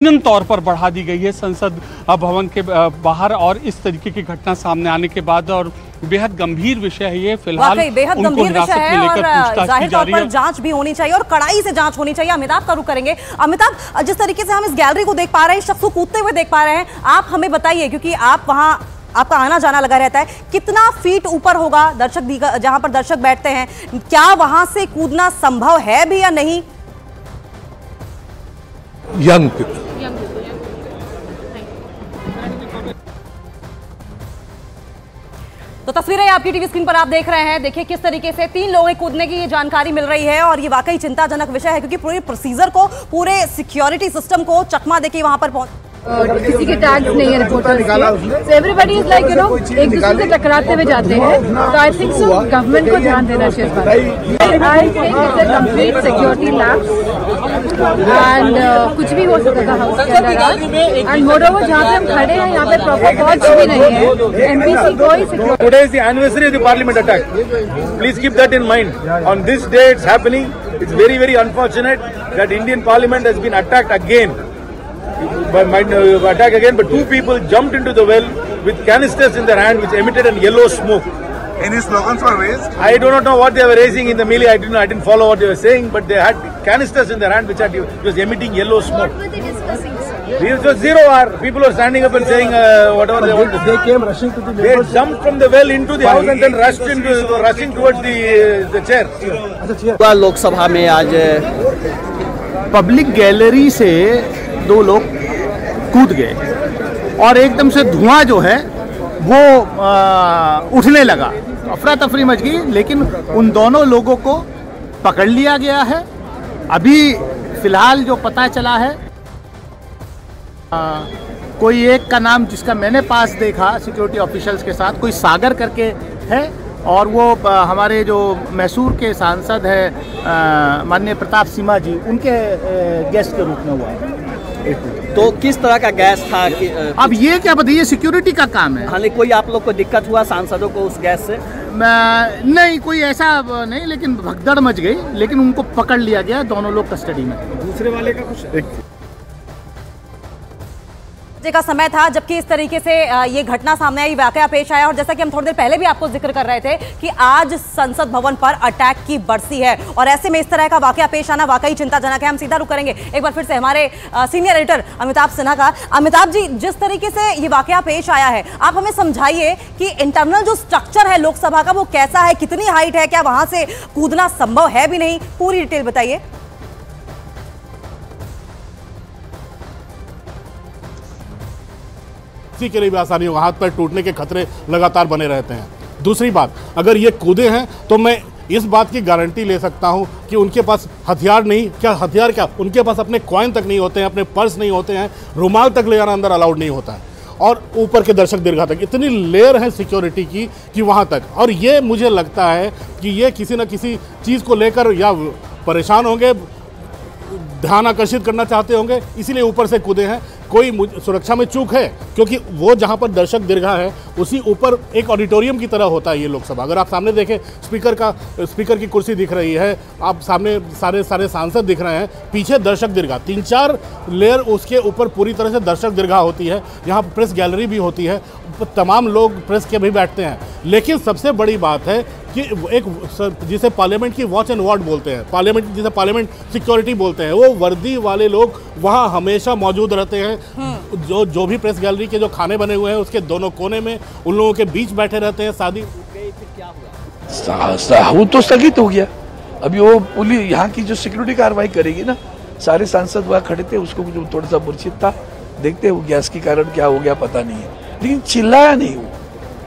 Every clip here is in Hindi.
तौर पर बढ़ा दी गई है संसद भवन के बाहर। और इस तरीके की घटना सामने आने के बाद और बेहद गंभीर विषय है ये, फिलहाल बेहद गंभीर विषय है और जाहिर तौर पर जांच भी होनी चाहिए और कड़ाई से जांच होनी चाहिए। अमिताभ का रुख करेंगे। अमिताभ, जिस तरीके से हम इस गैलरी को देख पा रहे हैं, इस शख्स को कूदते हुए देख पा रहे हैं, आप हमें बताइए, क्योंकि आप वहां आपका आना जाना लगा रहता है, कितना फीट ऊपर होगा दर्शक जहां पर दर्शक बैठते हैं, क्या वहां से कूदना संभव है भी या नहीं? तो तस्वीरें आपकी टीवी स्क्रीन पर आप देख रहे हैं। देखिए किस तरीके से 3 लोगों के कूदने की ये जानकारी मिल रही है और ये वाकई चिंताजनक विषय है, क्योंकि पूरे प्रोसीजर को, पूरे सिक्योरिटी सिस्टम को चकमा देके वहां पर किसी के टैग्स नहीं है रिपोर्टर्स के, so everybody is like एक दूसरे से टकराते हुए जाते हैं। तो आई थिंक सो गवर्नमेंट को ध्यान देना चाहिए इस बात। I think it's a complete security lapse and कुछ भी हो सकता था हाउस के अंदर। एंड मोरओवर जहाँ पे हम खड़े हैं यहाँ पे प्रॉपर वॉच भी नहीं है, एमपीसी कोई security. Today is the anniversary of the parliament attack, please keep that in mind. On this day it's happening, it's very very unfortunate that Indian parliament has been attacked again. Attack again, but 2 people jumped into the well with canisters in their hand, which emitted a yellow smoke. Any slogans were raised? I do not know what they were raising in the melee. I didn't follow what they were saying, but they had canisters in their hand, which was emitting yellow smoke. What were they discussing, sir? It was zero hour. People were standing up and saying whatever they wanted. They came rushing to the. They jumped from the well into the house and then rushing towards the chair. Lok Sabha में आज पब्लिक गैलरी से 2 लोग कूद गए और एकदम से धुआं जो है वो उठने लगा, अफरा तफरी मच गई, लेकिन उन दोनों लोगों को पकड़ लिया गया है। अभी फिलहाल जो पता चला है, कोई एक का नाम जिसका मैंने पास देखा सिक्योरिटी ऑफिशियल्स के साथ, कोई सागर करके है, और वो हमारे जो मैसूर के सांसद है माननीय प्रताप सिम्हा जी, उनके गेस्ट के रूप में हुआ है। तो किस तरह का गैस था कि अब ये क्या बताइए, सिक्योरिटी का काम है। हालांकि कोई आप लोग को दिक्कत हुआ सांसदों को उस गैस से? नहीं, कोई ऐसा नहीं, लेकिन भगदड़ मच गई, लेकिन उनको पकड़ लिया गया, दोनों लोग कस्टडी में। दूसरे वाले का कुछ का समय था जबकि इस तरीके से ये घटना सामने आई, वाकया पेश आया। और जैसा कि हम थोड़ी देर पहले भी आपको जिक्र कर रहे थे कि आज संसद भवन पर अटैक की बरसी है और ऐसे में इस तरह का वाकया पेश आना वाकई चिंताजनक है। हम सीधा रुक करेंगे एक बार फिर से हमारे सीनियर एडिटर अमिताभ सिन्हा का। अमिताभ जी, जिस तरीके से ये वाकया पेश आया है, आप हमें समझाइए कि इंटरनल जो स्ट्रक्चर है लोकसभा का वो कैसा है, कितनी हाइट है, क्या वहां से कूदना संभव है भी नहीं, पूरी डिटेल बताइए। किसी के लिए भी आसानी होगा, हाथ पैर टूटने के खतरे लगातार बने रहते हैं। दूसरी बात, अगर ये कूदे हैं तो मैं इस बात की गारंटी ले सकता हूं कि उनके पास हथियार नहीं, हथियार क्या, उनके पास अपने कॉइन तक नहीं होते हैं, अपने पर्स नहीं होते हैं, रुमाल तक ले जाना अंदर अलाउड नहीं होता है, और ऊपर के दर्शक दीर्घा तक इतनी लेयर है सिक्योरिटी की कि वहाँ तक। और ये मुझे लगता है कि ये किसी न किसी चीज़ को लेकर या परेशान होंगे, ध्यान आकर्षित करना चाहते होंगे, इसीलिए ऊपर से कूदे हैं। कोई सुरक्षा में चूक है, क्योंकि वो जहां पर दर्शक दीर्घा है उसी ऊपर एक ऑडिटोरियम की तरह होता है ये लोकसभा। अगर आप सामने देखें, स्पीकर की कुर्सी दिख रही है, आप सामने सारे सांसद दिख रहे हैं, पीछे दर्शक दीर्घा, 3-4 लेयर उसके ऊपर पूरी तरह से दर्शक दीर्घा होती है। यहाँ प्रेस गैलरी भी होती है, तमाम लोग प्रेस के भी बैठते हैं। लेकिन सबसे बड़ी बात है कि एक जिसे पार्लियामेंट की वॉच एंड वार्ड बोलते हैं, जिसे पार्लियामेंट सिक्योरिटी बोलते हैं, वो वर्दी वाले लोग वहाँ हमेशा मौजूद रहते हैं। जो भी प्रेस गैलरी के जो खाने बने हुए हैं उसके दोनों कोने में उन लोगों के बीच बैठे रहते हैं। शादी क्या हुआ? वो तो स्थगित हो गया। अभी वो पुलिस यहाँ की जो सिक्योरिटी कार्रवाई करेगी ना, सारे सांसद वहाँ खड़े थे, उसको जो थोड़ा सा मूर्छित था, देखते हैं गैस के कारण क्या हो गया पता नहीं है, लेकिन चिल्लाया नहीं, वो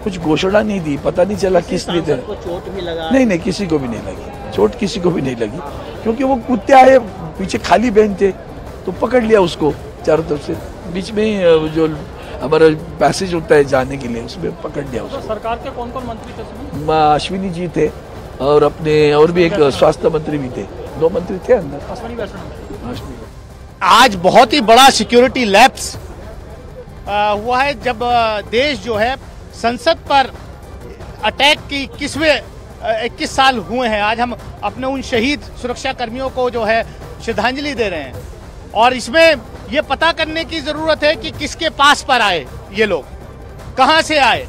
कुछ घोषणा नहीं दी, पता नहीं चला किस लिए। चोट भी लगा? नहीं, किसी को भी नहीं लगी चोट, किसी को भी नहीं लगी, क्योंकि वो कूदते आए, पीछे खाली बेंच थे तो पकड़ लिया उसको चारों तरफ से, बीच में जो हमारा पैसेज होता है जाने के लिए उसमें पकड़ लिया उसको। सरकार के कौन-कौन मंत्री थे? अश्विनी जी थे और और भी एक स्वास्थ्य मंत्री भी थे, 2 मंत्री थे अंदर। आज बहुत ही बड़ा सिक्योरिटी लैप्स हुआ है, जब देश जो है संसद पर अटैक की 21 साल हुए हैं। आज हम अपने उन शहीद सुरक्षा कर्मियों को जो है श्रद्धांजलि दे रहे हैं और इसमें ये पता करने की जरूरत है कि किसके पास पर आए ये लोग, कहां से आए।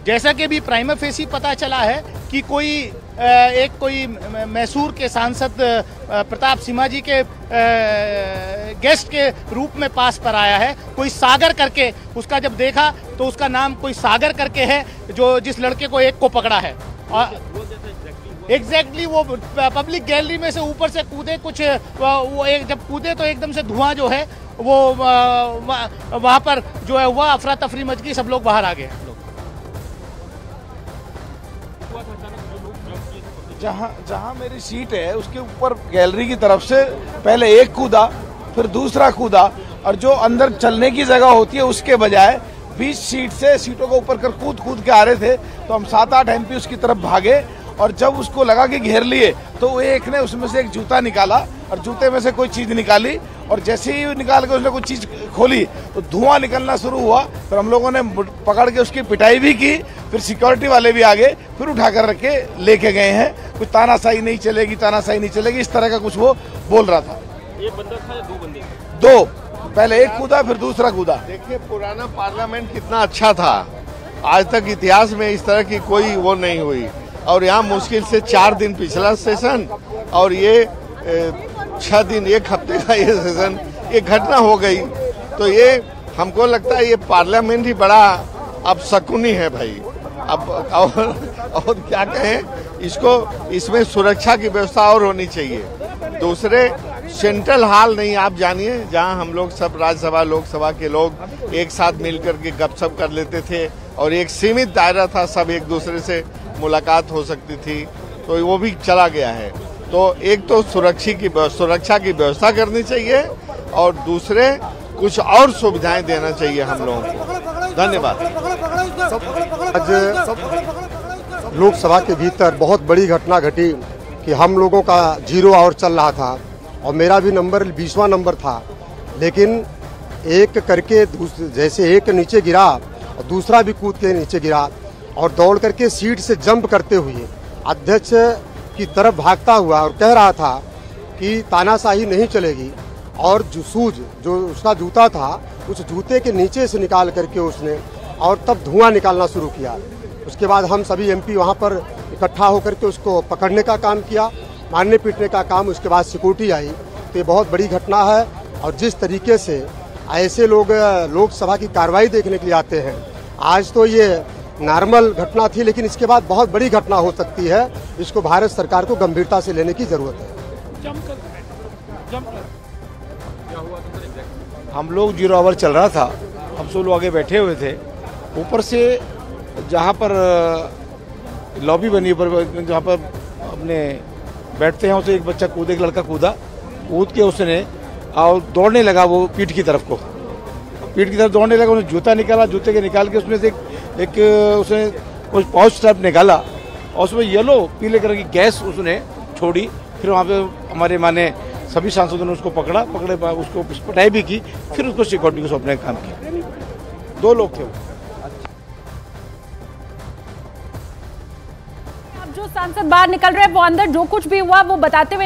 जैसा कि भी प्राइमा फेसी पता चला है कि कोई मैसूर के सांसद प्रताप सिम्हा जी के गेस्ट के रूप में पास पर आया है। कोई सागर करके, उसका जब देखा तो उसका नाम कोई सागर करके है, जो जिस लड़के को एक को पकड़ा है। और एग्जैक्टली वो पब्लिक गैलरी में से ऊपर से कूदे, कुछ वो एक जब कूदे तो एकदम से धुआं जो है वो वहाँ पर जो है वह अफरा तफरी मच गई, सब लोग बाहर आ गए। जहाँ मेरी सीट है उसके ऊपर गैलरी की तरफ से पहले एक कूदा, फिर दूसरा कूदा, और जो अंदर चलने की जगह होती है उसके बजाय 20 सीट से सीटों को ऊपर कर कूद के आ रहे थे। तो हम 7-8 MP उसकी तरफ भागे, और जब उसको लगा कि घेर लिए तो एक ने उसमें से एक जूता निकाला और जूते में से कोई चीज़ निकाली, और जैसे ही निकाल के उसने कोई चीज़ खोली तो धुआं निकलना शुरू हुआ। फिर हम लोगों ने पकड़ के उसकी पिटाई भी की, फिर सिक्योरिटी वाले भी आ गए, फिर उठा कर रख के लेके गए हैं। कुछ तानाशाही नहीं चलेगी, तानाशाही नहीं चलेगी, इस तरह का कुछ वो बोल रहा था। एक बंदा था या 2 बंदे? 2, पहले एक कूदा फिर दूसरा कूदा। देखिए पुराना पार्लियामेंट कितना अच्छा था, आज तक इतिहास में इस तरह की कोई वो नहीं हुई। और यहाँ मुश्किल से 4 दिन पिछला सेशन और ये 6 दिन, 1 हफ्ते का ये सेशन, ये घटना हो गई। तो ये हमको लगता है ये पार्लियामेंट ही बड़ा अब शकुनी है भाई। अब और क्या कहें इसको, इसमें सुरक्षा की व्यवस्था और होनी चाहिए। दूसरे सेंट्रल हॉल नहीं, आप जानिए, जहां हम लोग सब राज्यसभा लोकसभा के लोग एक साथ मिलकर के गपशप कर लेते थे, और एक सीमित दायरा था, सब एक दूसरे से मुलाकात हो सकती थी, तो वो भी चला गया है। तो एक तो सुरक्षा की व्यवस्था करनी चाहिए, और दूसरे कुछ और सुविधाएं देना चाहिए हम लोगों को। धन्यवाद। आज लोकसभा के भीतर बहुत बड़ी घटना घटी कि हम लोगों का 0 आवर चल रहा था, और मेरा भी नंबर 20वां नंबर था, लेकिन एक करके जैसे एक नीचे गिरा और दूसरा भी कूद के नीचे गिरा, और दौड़ करके सीट से जंप करते हुए अध्यक्ष की तरफ भागता हुआ और कह रहा था कि तानाशाही नहीं चलेगी, और जो उसका जूता था उस जूते के नीचे से निकाल करके उसने, और तब धुआं निकालना शुरू किया। उसके बाद हम सभी MP वहाँ पर इकट्ठा होकर के उसको पकड़ने का काम किया, मारने पीटने का काम। उसके बाद सिक्योरिटी आई। तो ये बहुत बड़ी घटना है, और जिस तरीके से ऐसे लोग लोकसभा की कार्रवाई देखने के लिए आते हैं, आज तो ये नॉर्मल घटना थी, लेकिन इसके बाद बहुत बड़ी घटना हो सकती है। इसको भारत सरकार को गंभीरता से लेने की जरूरत है। हम लोग 0 आवर चल रहा था, हम सब लोग आगे बैठे हुए थे। ऊपर से जहाँ पर लॉबी बनी, पर जहाँ पर अपने बैठते हैं, उसे एक बच्चा कूदे, एक लड़का कूद के उसने और दौड़ने लगा वो पीठ की तरफ दौड़ने लगा। उसने जूता निकाला, जूते के निकाल के उसमें से एक उसने कुछ पाउच टाइप निकाला, और उसमें येलो पीले कलर की गैस उसने छोड़ी। फिर वहाँ पे हमारे माने सभी सांसदों ने उसको पकड़े उसको पिटाई भी की, फिर उसको सिक्योरिटी को सौंपने का काम किया। 2 लोग थे वो। अब जो सांसद बाहर निकल रहे हैं वो अंदर जो कुछ भी हुआ वो बताते हुए